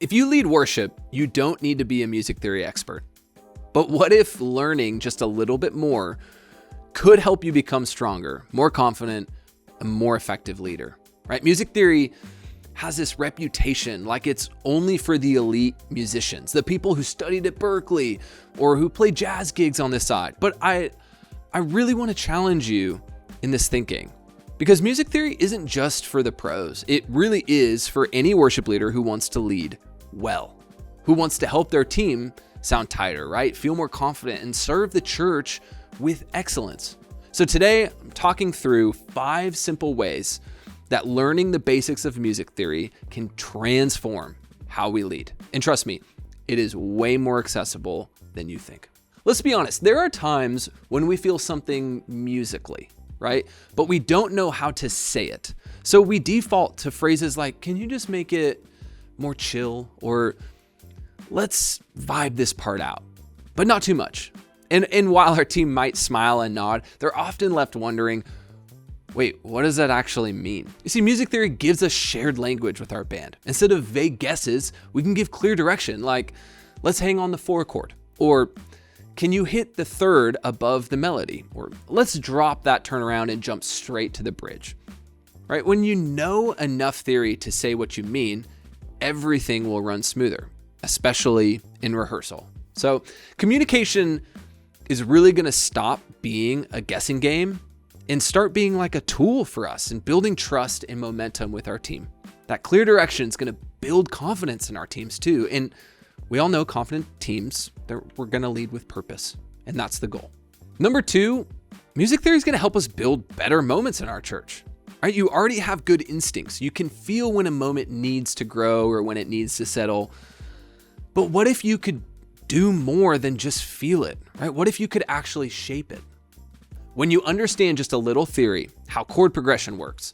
If you lead worship, you don't need to be a music theory expert. But what if learning just a little bit more could help you become stronger, more confident, a more effective leader, right? Music theory has this reputation like it's only for the elite musicians, the people who studied at Berkeley or who play jazz gigs on this side. But I really want to challenge you in this thinking, because music theory isn't just for the pros. It really is for any worship leader who wants to lead well, who wants to help their team sound tighter, right? Feel more confident and serve the church with excellence. So today I'm talking through 5 simple ways that learning the basics of music theory can transform how we lead. And trust me, it is way more accessible than you think. Let's be honest, there are times when we feel something musically, right? But we don't know how to say it. So we default to phrases like, can you just make it more chill? Or let's vibe this part out, but not too much. And while our team might smile and nod, they're often left wondering, wait, what does that actually mean? You see, music theory gives us shared language with our band. Instead of vague guesses, we can give clear direction, like, let's hang on the 4 chord, or can you hit the 3rd above the melody? Or let's drop that turnaround and jump straight to the bridge, right? When you know enough theory to say what you mean, everything will run smoother, especially in rehearsal. So communication is really going to stop being a guessing game and start being like a tool for us in building trust and momentum with our team. That clear direction is going to build confidence in our teams too. And we all know confident teams, we're going to lead with purpose, and that's the goal. Number 2, music theory is going to help us build better moments in our church. Right? You already have good instincts. You can feel when a moment needs to grow or when it needs to settle. But what if you could do more than just feel it, right? What if you could actually shape it? When you understand just a little theory, how chord progression works,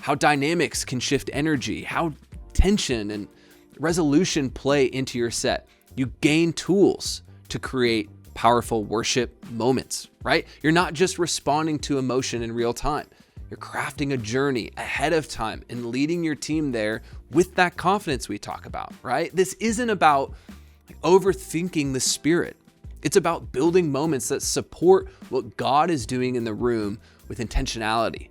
how dynamics can shift energy, how tension and resolution play into your set, you gain tools to create powerful worship moments, right? You're not just responding to emotion in real time. You're crafting a journey ahead of time and leading your team there with that confidence we talk about, right? This isn't about overthinking the spirit. It's about building moments that support what God is doing in the room with intentionality,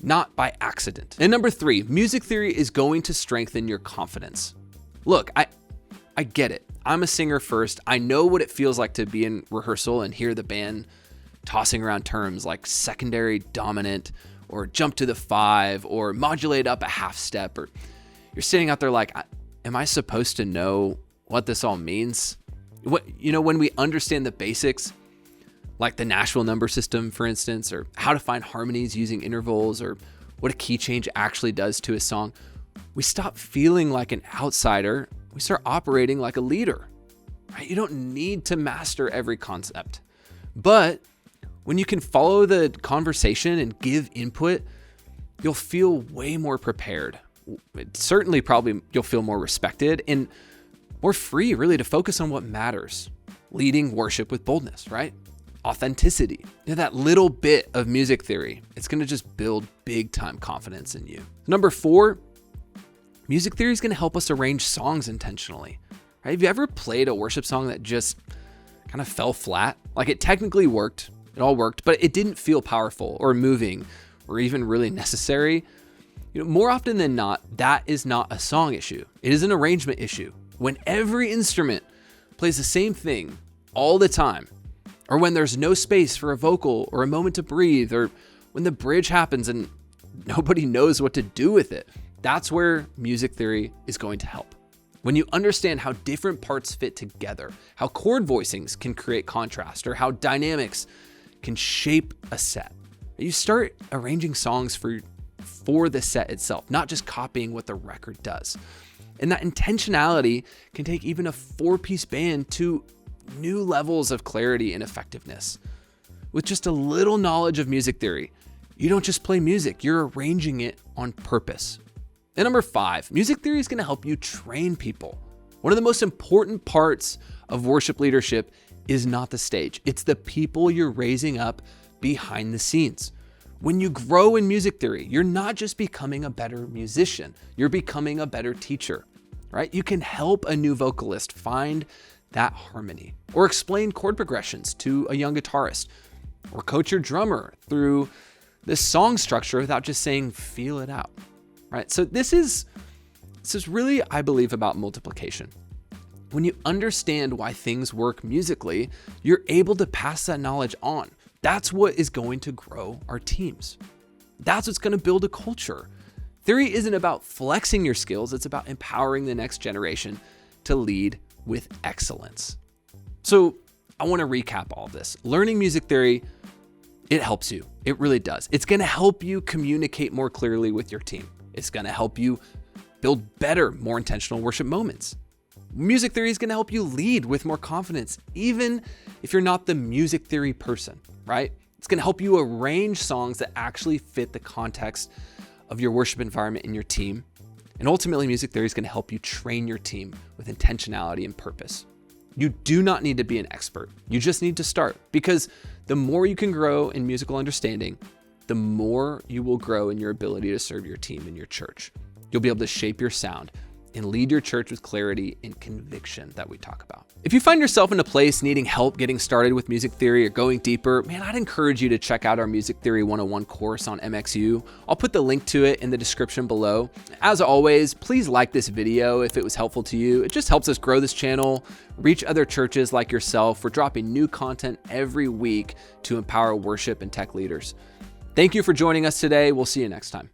not by accident. And number 3, music theory is going to strengthen your confidence. Look, I get it. I'm a singer first. I know what it feels like to be in rehearsal and hear the band tossing around terms like secondary dominant or jump to the 5 or modulate up a half step, or you're sitting out there like, am I supposed to know what this all means? When we understand the basics, like the Nashville number system, for instance, or how to find harmonies using intervals, or what a key change actually does to a song, we stop feeling like an outsider. We start operating like a leader, right? You don't need to master every concept, but when you can follow the conversation and give input, you'll feel way more prepared. Certainly, probably you'll feel more respected and more free, really, to focus on what matters. Leading worship with boldness, right? Authenticity. That little bit of music theory, it's going to just build big time confidence in you. Number 4, music theory is going to help us arrange songs intentionally. Right? Have you ever played a worship song that just kind of fell flat? Like it technically worked, it all worked, but it didn't feel powerful or moving or even really necessary. More often than not, that is not a song issue. It is an arrangement issue. When every instrument plays the same thing all the time, or when there's no space for a vocal or a moment to breathe, or when the bridge happens and nobody knows what to do with it, that's where music theory is going to help. When you understand how different parts fit together, how chord voicings can create contrast, or how dynamics can shape a set, you start arranging songs for the set itself, not just copying what the record does. And that intentionality can take even a 4-piece band to new levels of clarity and effectiveness. With just a little knowledge of music theory, you don't just play music, you're arranging it on purpose. And number 5, music theory is going to help you train people. One of the most important parts of worship leadership is not the stage. It's the people you're raising up behind the scenes. When you grow in music theory, you're not just becoming a better musician, you're becoming a better teacher, right? You can help a new vocalist find that harmony, or explain chord progressions to a young guitarist, or coach your drummer through this song structure without just saying, feel it out, right? So this is really, I believe, about multiplication. When you understand why things work musically, you're able to pass that knowledge on. That's what is going to grow our teams. That's what's going to build a culture. Theory isn't about flexing your skills. It's about empowering the next generation to lead with excellence. So I want to recap all of this. Learning music theory, it helps you. It really does. It's going to help you communicate more clearly with your team. It's going to help you build better, more intentional worship moments. Music theory is going to help you lead with more confidence, even if you're not the music theory person, right? It's going to help you arrange songs that actually fit the context of your worship environment and your team. And ultimately, music theory is going to help you train your team with intentionality and purpose. You do not need to be an expert. You just need to start, because the more you can grow in musical understanding, the more you will grow in your ability to serve your team and your church. You'll be able to shape your sound and lead your church with clarity and conviction that we talk about. If you find yourself in a place needing help getting started with music theory or going deeper, man, I'd encourage you to check out our Music Theory 101 course on MxU. I'll put the link to it in the description below. As always, please like this video if it was helpful to you. It just helps us grow this channel, reach other churches like yourself. We're dropping new content every week to empower worship and tech leaders. Thank you for joining us today. We'll see you next time.